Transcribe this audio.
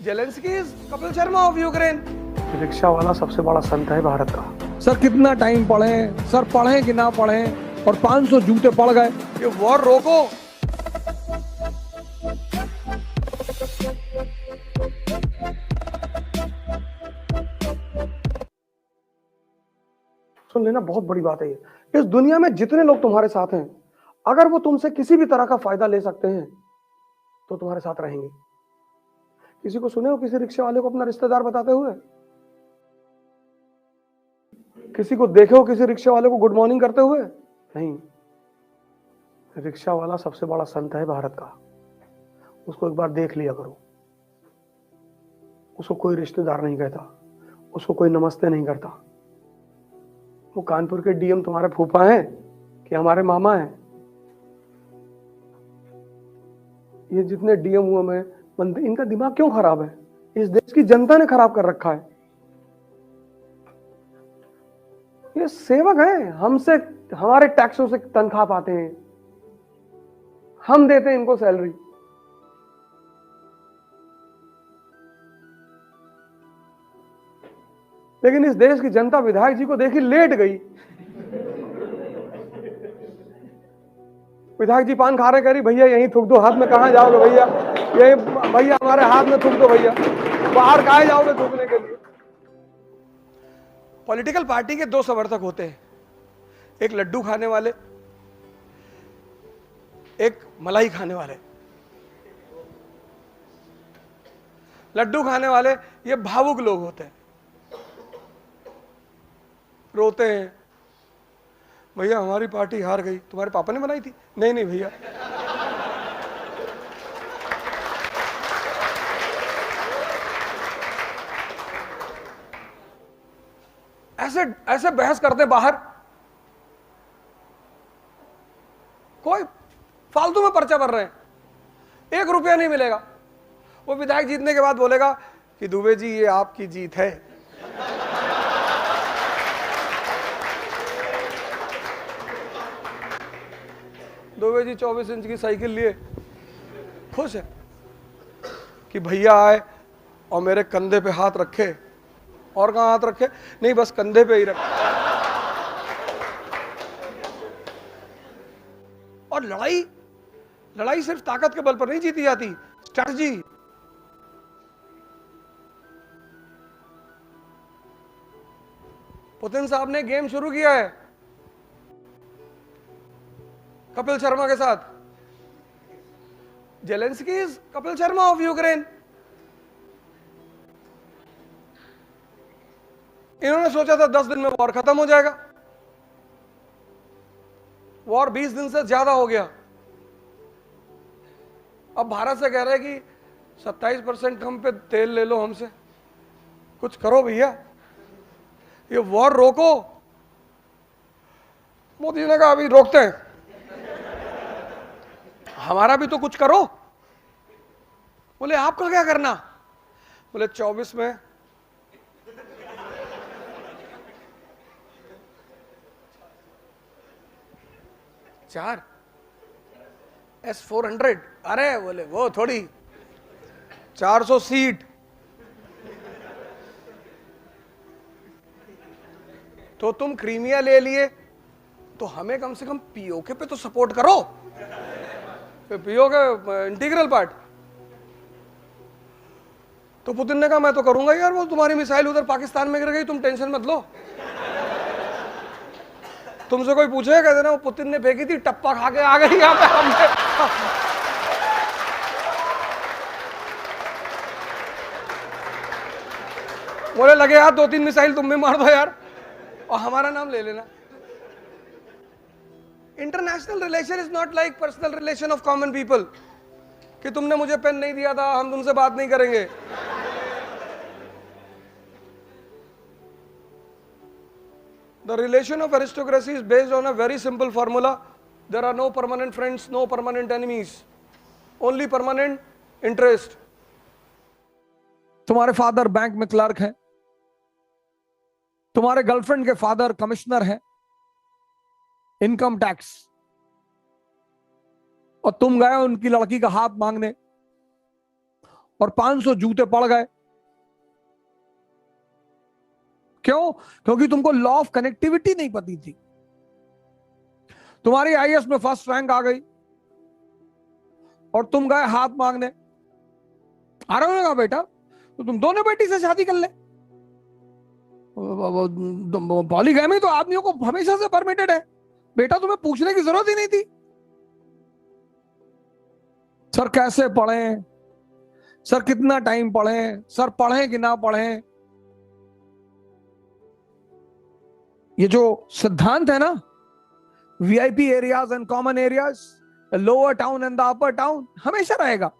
Zelensky is Kapil Sharma of Ukraine. Rickshaw वाला सबसे बड़ा संत है भारत का। सर कितना टाइम पढ़े, सर पढ़े कि ना पढ़े, और 500 जूते पड़ गए। ये वॉर रोको। सुन लेना, बहुत बड़ी बात है ये। इस दुनिया में जितने लोग तुम्हारे साथ हैं, अगर वो तुमसे किसी भी तरह का फायदा ले सकते हैं तो तुम्हारे साथ रहेंगे। किसी को सुने हो किसी रिक्शे वाले को अपना रिश्तेदार बताते हुए? किसी को देखे हो किसी रिक्शे वाले को गुड मॉर्निंग करते हुए? नहीं। रिक्शा वाला सबसे बड़ा संत है भारत का। उसको एक बार देख लिया करो। उसको कोई रिश्तेदार नहीं कहता, उसको कोई नमस्ते नहीं करता। वो कानपुर के डीएम तुम्हारे फूफा हैं कि हमारे मामा हैं? ये जितने डीएम हुए मैं इनका दिमाग क्यों खराब है? इस देश की जनता ने खराब कर रखा है। ये सेवक हैं, हमसे हमारे टैक्सों से तनख्वाह पाते हैं, हम देते हैं इनको सैलरी। लेकिन इस देश की जनता विधायक जी को देखी लेट गई। विधायक जी पान खा रहे, कह रही भैया यहीं थूक दो, हाथ में कहां जाओगे भैया, यही भैया हमारे हाथ में थूक दो भैया, बाहर कहां जाओगे थूकने के लिए। पॉलिटिकल पार्टी के दो समर्थक होते हैं, एक लड्डू खाने वाले, एक मलाई खाने वाले। लड्डू खाने वाले ये भावुक लोग होते हैं, रोते हैं, भैया हमारी पार्टी हार गई, तुम्हारे पापा ने बनाई थी? नहीं नहीं भैया। ऐसे ऐसे बहस करते बाहर, कोई फालतू में पर्चा भर रहे हैं, 1 रुपया नहीं मिलेगा। वो विधायक जीतने के बाद बोलेगा कि दुबे जी ये आपकी जीत है। दुबे जी 24 इंच की साइकिल लिए खुश है कि भैया आए और मेरे कंधे पे हाथ रखे। और कहां हाथ रखे? नहीं, बस कंधे पे ही रखे। और लड़ाई सिर्फ ताकत के बल पर नहीं जीती जाती, स्ट्रैटेजी। पुतिन साहब ने गेम शुरू किया है कपिल शर्मा के साथ। Zelensky is Kapil Sharma of Ukraine. इन्होंने सोचा था 10 दिन में वॉर खत्म हो जाएगा, वॉर 20 दिन से ज्यादा हो गया। अब भारत से कह रहे हैं कि 27% कम पे तेल ले लो हमसे, कुछ करो भैया, ये वॉर रोको। मोदी जी ने कहा अभी रोकते हैं, हमारा भी तो कुछ करो। बोले आपका क्या करना? बोले 24 में चार S-400। अरे बोले वो थोड़ी 400 सीट। तो तुम क्रीमिया ले लिए तो हमें कम से कम पीओके पे तो सपोर्ट करो, पीओके इंटीग्रल पार्ट। तो पुतिन ने कहा मैं तो करूंगा यार, वो तुम्हारी मिसाइल उधर पाकिस्तान में गिर गई, तुम टेंशन मत लो। तुमसे कोई पूछेगा कह देना वो पुतिन ने फेंकी थी, टप्पा खा के आ गई यहाँ पे हमने। बोले लगे यार 2-3 मिसाइल तुम भी मार दो यार और हमारा नाम ले लेना। International relation is not like personal relation of common people कि तुमने मुझे पेन नहीं दिया था, हम तुमसे बात नहीं करेंगे। The relation of aristocracy is based on a very simple formula. There are no permanent friends, no permanent enemies, only permanent interest. तुम्हारे फादर बैंक में क्लर्क हैं, तुम्हारे गर्लफ्रेंड के फादर कमिश्नर हैं इनकम टैक्स, और तुम गए उनकी लड़की का हाथ मांगने, और 500 जूते पड़ गए। क्यों? क्योंकि तुमको लॉ ऑफ कनेक्टिविटी नहीं पती थी। तुम्हारी आईएएस में फर्स्ट रैंक आ गई और तुम गए हाथ मांगने। आ रहे हो ना बेटा, तो तुम दोनों बेटी से शादी कर ले। पॉलीगैमी तो आदमियों को हमेशा से परमिटेड है बेटा, तुम्हें पूछने की जरूरत ही नहीं थी। सर कैसे पढ़ें, सर कितना टाइम पढ़ें, सर पढ़ें कि ना पढ़ें। ये जो सिद्धांत है ना, VIP areas and common areas, lower town and the upper town, हमेशा रहेगा।